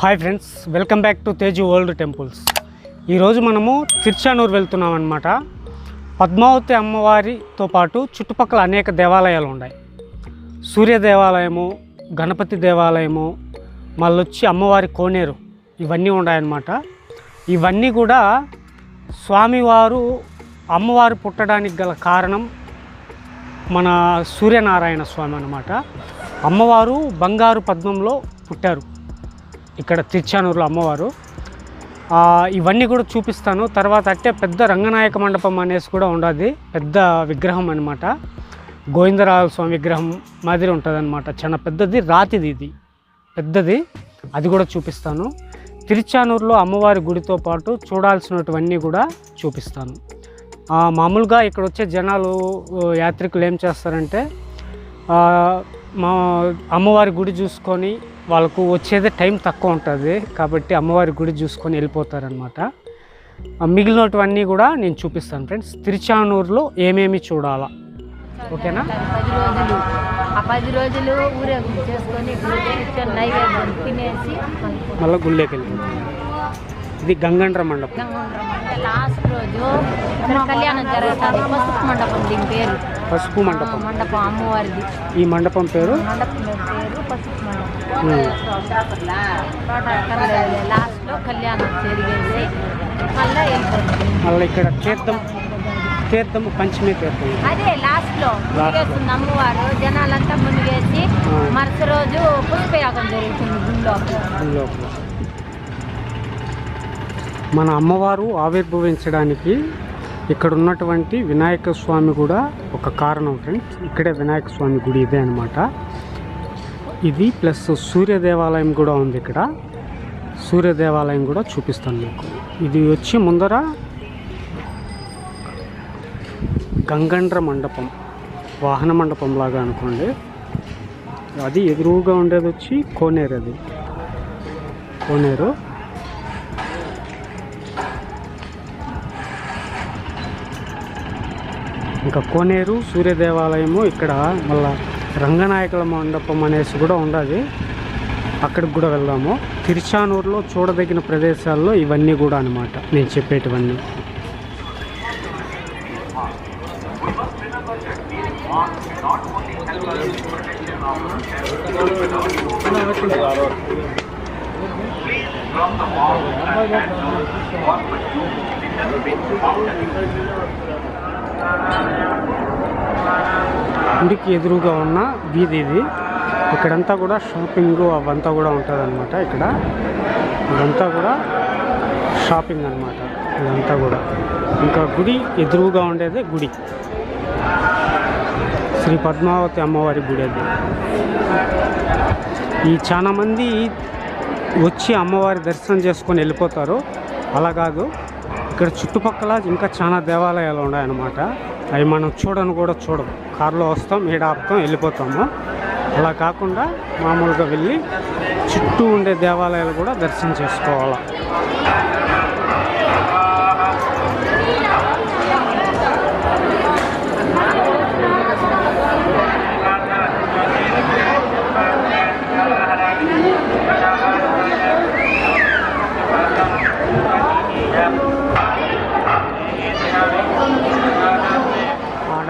Hi friends, welcome back to Teju world temples. ఈరోజు మనము తిరుచానూరు వెళ్తున్నాం అన్నమాట. పద్మావతి అమ్మవారితో పాటు చుట్టుపక్కల అనేక దేవాలయాలు ఉన్నాయి. సూర్య దేవాలయము, గణపతి దేవాలయము, మళ్ళొచ్చి అమ్మవారి కోనేరు, ఇవన్నీ ఉన్నాయన్నమాట. ఇవన్నీ కూడా స్వామివారు అమ్మవారు పుట్టడానికి గల కారణం మన సూర్యనారాయణ స్వామి అన్నమాట. అమ్మవారు బంగారు పద్మంలో పుట్టారు ఇక్కడ తిరుచానూరులో అమ్మవారు. ఇవన్నీ కూడా చూపిస్తాను. తర్వాత అంటే పెద్ద రంగనాయక మండపం అనేసి కూడా ఉండదు, పెద్ద విగ్రహం అనమాట. గోవిందరాజ స్వామి విగ్రహం మాదిరి ఉంటుంది అనమాట. చాలా పెద్దది, రాతిది, ఇది పెద్దది, అది కూడా చూపిస్తాను. తిరుచానూరులో అమ్మవారి గుడితో పాటు చూడాల్సినటువన్నీ కూడా చూపిస్తాను. మామూలుగా ఇక్కడ వచ్చే జనాలు, యాత్రికులు ఏం చేస్తారంటే మా అమ్మవారి గుడి చూసుకొని, వాళ్ళకు వచ్చేదే టైం తక్కువ ఉంటుంది కాబట్టి అమ్మవారి గుడి చూసుకొని వెళ్ళిపోతారనమాట. మిగిలినటువన్నీ కూడా నేను చూపిస్తాను ఫ్రెండ్స్. తిరుచానూరులో ఏమేమి చూడాలా, ఓకేనా? 10 రోజులు ఊరేగింపు చేసుకొని నైవేద్యం తినేసి మళ్ళీ గుళ్ళేకి వెళ్ళిపోతాం. ఇది గంగండ్ర మండపం. లాస్ట్ రోజు కళ్యాణం జరుగుతుంది. పసుపు మండపం, దీని పేరు పసుపు మండపం. మండపం అమ్మవారిది. ఈ మండపం పేరు పసుపు మండపం. లాస్ట్ లో కళ్యాణం జరిగేసి మళ్ళీ వెళ్ళిపోతుంది. మళ్ళీ ఇక్కడ తీర్థం పంచమి తీర్థం, అదే లాస్ట్ లో మునిగేస్తుంది అమ్మవారు. జనాలంతా మునిగేసి మరుసటి రోజు పుష్పయాగం జరుగుతుంది గుళ్ళో. మన అమ్మవారు ఆవిర్భవించడానికి ఇక్కడ ఉన్నటువంటి వినాయక స్వామి కూడా ఒక కారణం ఫ్రెండ్స్. ఇక్కడే వినాయక స్వామి గుడి ఇదే అనమాట. ఇది ప్లస్ సూర్య దేవాలయం కూడా ఉంది ఇక్కడ. సూర్య దేవాలయం కూడా చూపిస్తాను మీకు. ఇది వచ్చి ముందర గంగండ్ర మండపం, వాహన మండపం లాగా అనుకోండి. అది ఎదురుగా ఉండేది వచ్చి కోనేరు. అది కోనేరు. ఇంకా కోనేరు, సూర్య దేవాలయము. ఇక్కడ మళ్ళా రంగనాయకుల మండపం అనేసి కూడా ఉండదు, అక్కడికి కూడా వెళ్దాము. తిరుచానూరులో చూడదగిన ప్రదేశాల్లో ఇవన్నీ కూడా అనమాట నేను చెప్పేటివన్నీ. గుడికి ఎదురుగా ఉన్న వీధి ఇది. ఇక్కడంతా కూడా షాపింగ్ అవంతా కూడా ఉంటుంది అనమాట. ఇక్కడ ఇదంతా కూడా షాపింగ్ అనమాట, ఇదంతా కూడా. ఇంకా గుడి ఎదురుగా ఉండేది గుడి, శ్రీ పద్మావతి అమ్మవారి గుడి. అది ఈ చాలామంది వచ్చి అమ్మవారి దర్శనం చేసుకొని వెళ్ళిపోతారు. అలా కాదు, ఇక్కడ చుట్టుపక్కల ఇంకా చాలా దేవాలయాలు ఉన్నాయన్నమాట. అవి మనం చూడం. కారులో వస్తాం, ఈడ ఆపుతాం, వెళ్ళిపోతాము. అలా కాకుండా మామూలుగా వెళ్ళి చుట్టూ ఉండే దేవాలయాలు కూడా దర్శనం చేసుకోవాలి.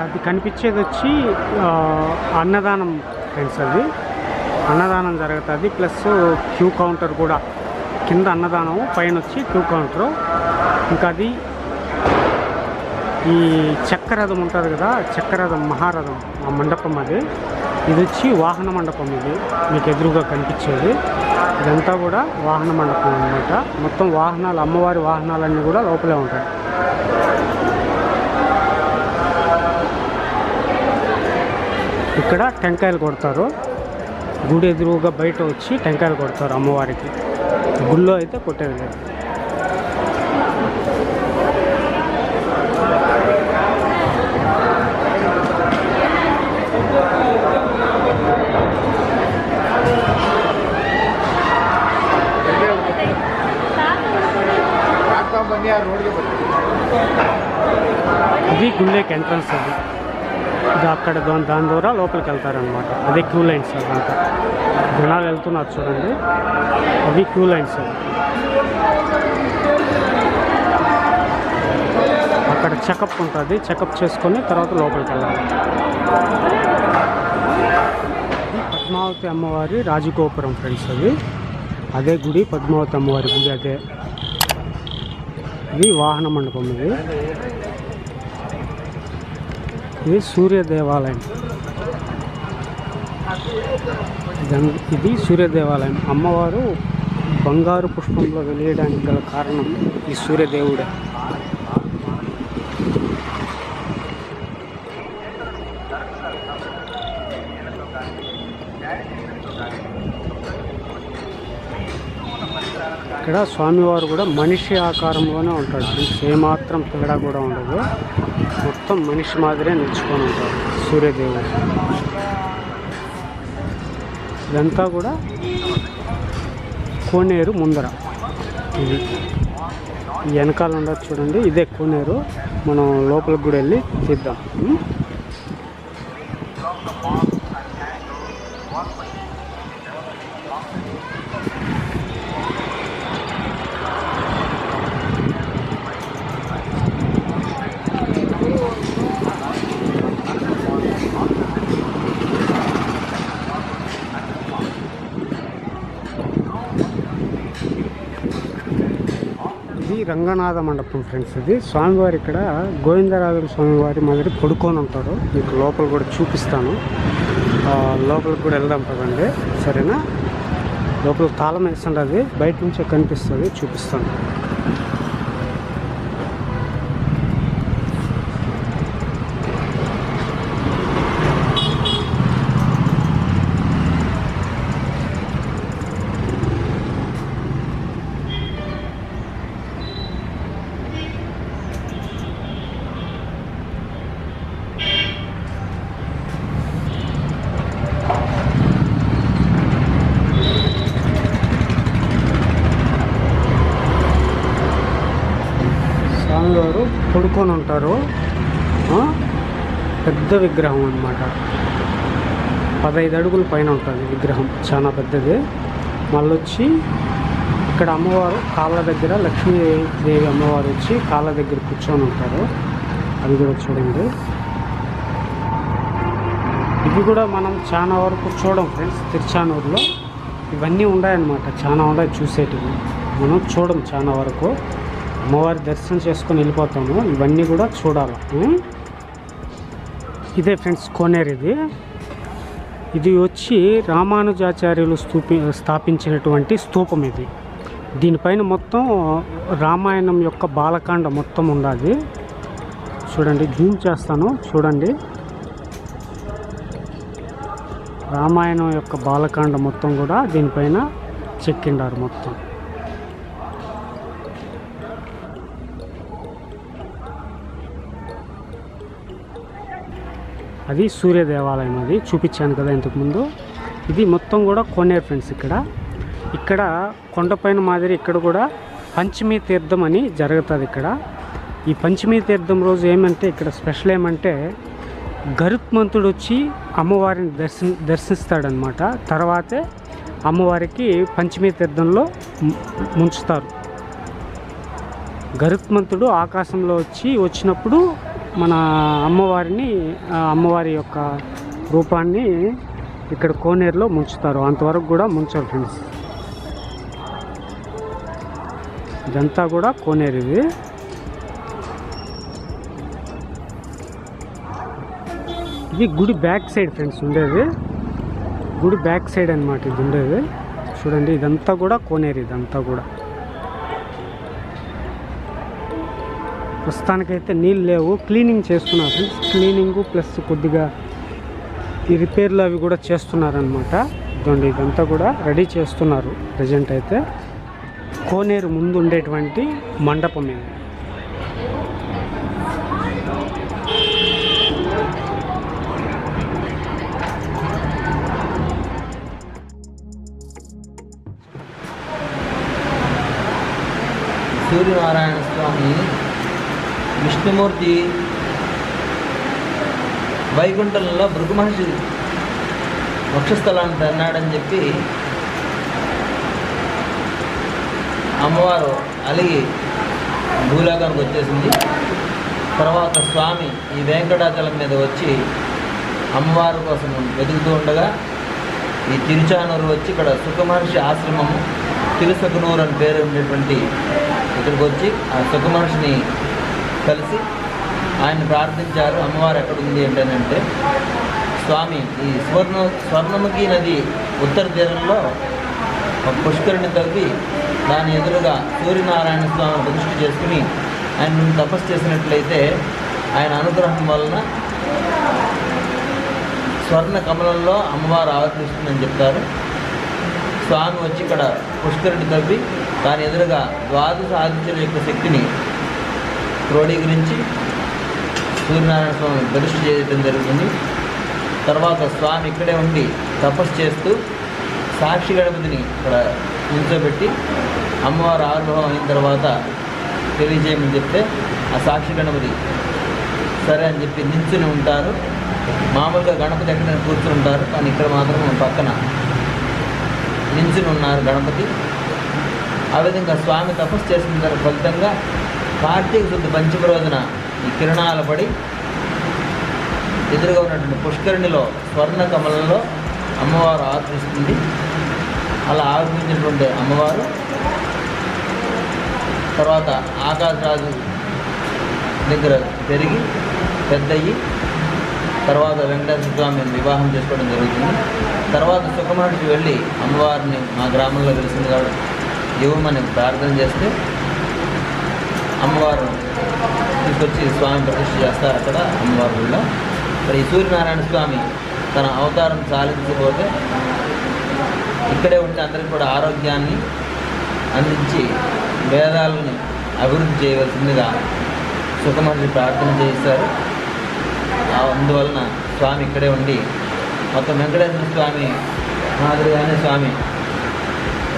అది కనిపించేది వచ్చి అన్నదానం ఫ్రెండ్స్. అది అన్నదానం జరుగుతుంది. ప్లస్ క్యూ కౌంటర్ కూడా, కింద అన్నదానం, పైన వచ్చి క్యూ కౌంటరు. ఇంకా అది ఈ చక్రరథం ఉంటుంది కదా, చక్రరథం, మహారథం, ఆ మండపం అది. ఇది వచ్చి వాహన మండపం. ఇది మీకు ఎదురుగా కనిపించేది ఇదంతా కూడా వాహన మండపం అన్నమాట. మొత్తం వాహనాలు, అమ్మవారి వాహనాలన్నీ కూడా లోపలే ఉంటాయి. ఇక్కడ టెంకాయలు కొడతారు. గుడి ఎదురుగా బయట వచ్చి టెంకాయలు కొడతారు అమ్మవారికి. గుళ్ళో అయితే కొట్టేది లేదు. ఇది గుళ్ళేకి ఎంట్రన్స్. అది ఇది అక్కడ దాని ద్వారా లోపలికి వెళ్తారనమాట. అదే క్యూ లైన్స్ అదంతా. జనాలు వెళ్తున్నారు చూడండి, అవి క్యూ లైన్స్. అక్కడ చెకప్ ఉంటుంది, చెకప్ చేసుకొని తర్వాత లోపలికి వెళ్ళాలి. పద్మావతి అమ్మవారి రాజగోపురం ఫ్రెండ్స్. అది అదే గుడి, పద్మావతి అమ్మవారి గుడి అదే. ఇది వాహన మండపం. ఇది సూర్య దేవాలయం. ఇది సూర్య దేవాలయం. అమ్మవారు బంగారు పుష్పంలో వెలియడానికి గల కారణం ఈ సూర్యదేవుడే. ఇక్కడ స్వామివారు కూడా మనిషి ఆకారంలోనే ఉంటాడు. ఏమాత్రం తేడా కూడా ఉండదు. మొత్తం మనిషి మాదిరే నిలుచుకొని ఉంటాడు సూర్యదేవుడు. ఇదంతా కూడా కోనేరు ముందర. ఇది వెనకాల ఉండదు చూడండి, ఇదే కోనేరు. మనం లోపలికి కూడా వెళ్ళి తీద్దాం. ఇది రంగనాథ మండపం ఫ్రెండ్స్. ఇది స్వామివారి ఇక్కడ గోవిందరాజుల స్వామివారి మాదిరి పడుకొని ఉంటారు. మీకు లోపల కూడా చూపిస్తాను. లోపలికి కూడా వెళ్దాం కదండి, సరేనా? లోపల తాళం వేస్తుంది, అది బయట నుంచే కనిపిస్తుంది, చూపిస్తాను. స్వామివారు పడుకొని ఉంటారు. పెద్ద విగ్రహం అన్నమాట. 15 అడుగుల పైన ఉంటుంది విగ్రహం, చాలా పెద్దది. మళ్ళొచ్చి ఇక్కడ అమ్మవారు కాళ్ళ దగ్గర, లక్ష్మీదేవి అమ్మవారు వచ్చి కాళ్ళ దగ్గర కూర్చొని ఉంటారు. అది కూడా చూడండి. ఇవి కూడా మనం చాలా వరకు చూడం ఫ్రెండ్స్. తిరుచానూరులో ఇవన్నీ ఉన్నాయన్నమాట, చాలా ఉన్నాయి చూసేటివి. మనం చూడం చాలా వరకు. అమ్మవారి దర్శనం చేసుకొని వెళ్ళిపోతాము, ఇవన్నీ కూడా చూడాలి. ఇదే ఫ్రెండ్స్ కోనేరు. ఇది వచ్చి రామానుజాచార్యులు స్థాపించినటువంటి స్తూపం ఇది. దీనిపైన మొత్తం రామాయణం యొక్క బాలకాండ మొత్తం ఉండాలి. చూడండి, జూమ్ చేస్తాను చూడండి. రామాయణం యొక్క బాలకాండ మొత్తం కూడా దీనిపైన చెక్కిండారు మొత్తం. అది సూర్య దేవాలయం. అది చూపించాను కదా ఇంతకుముందు. ఇది మొత్తం కూడా కోనేరు ఫ్రెండ్స్. ఇక్కడ కొండపైన మాదిరి ఇక్కడ కూడా పంచమీ తీర్థం అని జరుగుతుంది. ఇక్కడ ఈ పంచమీ తీర్థం రోజు ఏమంటే ఇక్కడ స్పెషల్ ఏమంటే గరుత్మంతుడు వచ్చి అమ్మవారిని దర్శిస్తాడనమాట. తర్వాతే అమ్మవారికి పంచమీ తీర్థంలో ముంచుతారు. గరుత్మంతుడు ఆకాశంలో వచ్చినప్పుడు మన అమ్మవారి యొక్క రూపాన్ని ఇక్కడ కోనేరులో ముంచుతారు. అంతవరకు కూడా ముంచారు ఫ్రెండ్స్. ఇదంతా కూడా కోనేరు. ఇది గుడి బ్యాక్ సైడ్ ఫ్రెండ్స్ ఉండేది. గుడి బ్యాక్ సైడ్ అనమాట ఇది ఉండేది. చూడండి, ఇదంతా కూడా కోనేరు. ఇదంతా కూడా ప్రస్తుతానికైతే నీళ్ళు లేవు, క్లీనింగ్ చేస్తున్నారు ఫ్రెండ్స్. క్లీనింగు ప్లస్ కొద్దిగా ఈ రిపేర్లు అవి కూడా చేస్తున్నారనమాట. ఇదండి, ఇదంతా కూడా రెడీ చేస్తున్నారు ప్రజెంట్ అయితే. కోనేరు ముందు ఉండేటువంటి మండపం ఇది. సూర్యనారాయణ స్వామి, విష్ణుమూర్తి వైకుంఠంలో భృగు మహర్షి వక్షస్థలాన్ని తన్నాడని చెప్పి అమ్మవారు అలిగి భూలోకానికి వచ్చేసింది. తర్వాత స్వామి ఈ వెంకటాచలం మీద వచ్చి అమ్మవారి కోసం వెతుకుతూ ఉండగా ఈ తిరుచానూరు వచ్చి ఇక్కడ సుఖమహర్షి ఆశ్రమము తిరుసకునూరు అని పేరు ఉండేటువంటి ఇక్కడికి వచ్చి ఆ సుఖమహర్షిని కలిసి ఆయన ప్రార్థించారు. అమ్మవారు ఎక్కడుంది ఏంటంటే స్వామి ఈ స్వర్ణముఖి నది ఉత్తర తీరంలో ఒక పుష్కరిణి తవ్వి దాని ఎదురుగా సూర్యనారాయణ స్వామిని ప్రతిష్ఠ చేసుకుని ఆయన తపస్సు చేసినట్లయితే ఆయన అనుగ్రహం వలన స్వర్ణ కమలంలో అమ్మవారు ఆవర్తిస్తుందని చెప్తారు. స్వామి వచ్చి ఇక్కడ పుష్కరిణి తవ్వి దాని ఎదురుగా ద్వాదశ ఆదిత్యుల యొక్క శక్తిని క్రోడీకరించి సూర్యనారాయణ స్వామిని ప్రతిష్ఠ చేయడం జరుగుతుంది. తర్వాత స్వామి ఇక్కడే ఉండి తపస్సు చేస్తూ సాక్షి గణపతిని ఇక్కడ నిల్చోబెట్టి అమ్మవారు ఆవిర్భావం అయిన తర్వాత తెలియజేయమని చెప్తే ఆ సాక్షి గణపతి సరే అని చెప్పి నిల్చుని ఉంటారు. మామూలుగా గణపతి ఎక్కడైనా కూర్చుని ఉంటారు, కానీ ఇక్కడ మాత్రం పక్కన నిల్చుని ఉన్నారు గణపతి. ఆ విధంగా స్వామి తపస్సు చేసిన దాని ఫలితంగా కార్తీక శుద్ధ పంచమి రోజున ఈ కిరణాలు పడి ఎదురుగా ఉన్నటువంటి పుష్కరిణిలో స్వర్ణ కమలంలో అమ్మవారు ఆవిర్భవిస్తుంది. అలా ఆవిర్భవించినటువంటి అమ్మవారు తర్వాత ఆకాశరాజు దగ్గర పెరిగి పెద్దయ్యి తర్వాత వెంకటేశ్వర స్వామిని వివాహం చేసుకోవడం జరుగుతుంది. తర్వాత సుఖమహర్షి వెళ్ళి అమ్మవారిని మా గ్రామంలో వెలిసింది కాబట్టి ఇవ్వమని ప్రార్థన చేస్తే అమ్మవారు తీసుకొచ్చి స్వామి ప్రతిష్ఠ చేస్తారు అక్కడ అమ్మవారి గుళ్ళో. మరి ఈ సూర్యనారాయణ స్వామి తన అవతారం సాధించకపోతే ఇక్కడే ఉంటే అందరికీ కూడా ఆరోగ్యాన్ని అందించి వేదాలని అభివృద్ధి చేయవలసిందిగా సుఖమహర్షి ప్రార్థన చేశారు. అందువలన స్వామి ఇక్కడే ఉండి మొత్తం వెంకటేశ్వర స్వామి మాదిరిగానే స్వామి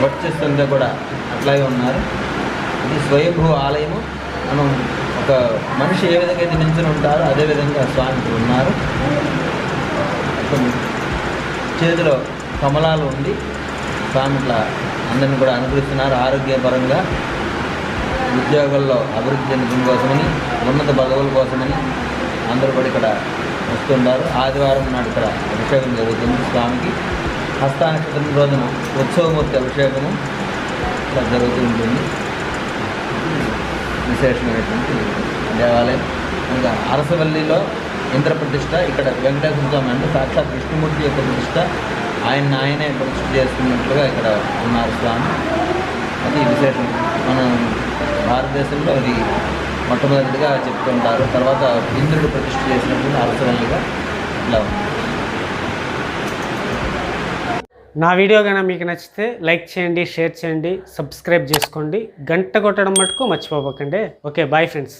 వర్చస్సుగా కూడా అట్లాగే ఉన్నారు. ఇది స్వయంభూ ఆలయము. మనం ఒక మనిషి ఏ విధంగా అయితే నిల్చుని ఉంటారో అదేవిధంగా స్వామి ఇక్కడ ఉన్నారు. చేతిలో కమలాలు ఉండి స్వామి ఇట్లా అందరిని కూడా అనుగ్రహిస్తున్నారు. ఆరోగ్యపరంగా ఉద్యోగాల్లో అభివృద్ధి చెందడం కోసమని ఉన్నత పదవుల కోసమని అందరూ కూడా ఇక్కడ వస్తున్నారు. ఆదివారం నాడు ఇక్కడ అభిషేకం జరుగుతుంది స్వామికి. హస్తానక్షత్రం రోజున ఉత్సవమూర్తి అభిషేకము ఇక్కడ జరుగుతూ ఉంటుంది. విశేషమైనటువంటి దేవాలయం. ఇంకా అరసవల్లిలో ఇంద్రప్రతిష్ఠ, ఇక్కడ వెంకటేశ్వర స్వామి అంటే సాక్షాత్ విష్ణుమూర్తి యొక్క ప్రతిష్ఠ. ఆయనే ప్రతిష్ఠ చేసుకున్నట్లుగా ఇక్కడ ఉన్నారు స్వామి. అది విశేషం. మన భారతదేశంలో అది మొట్టమొదటిగా చెప్తుంటారు. తర్వాత ఇంద్రుడు ప్రతిష్ఠ చేసినప్పుడు అరసవల్లిగా ఇలా ఉంది. నా వీడియో కనుక మీకు నచ్చితే లైక్ చేయండి, షేర్ చేయండి, సబ్స్క్రైబ్ చేసుకోండి, గంట కొట్టడం మటుకు మర్చిపోకండి. Okay, bye friends.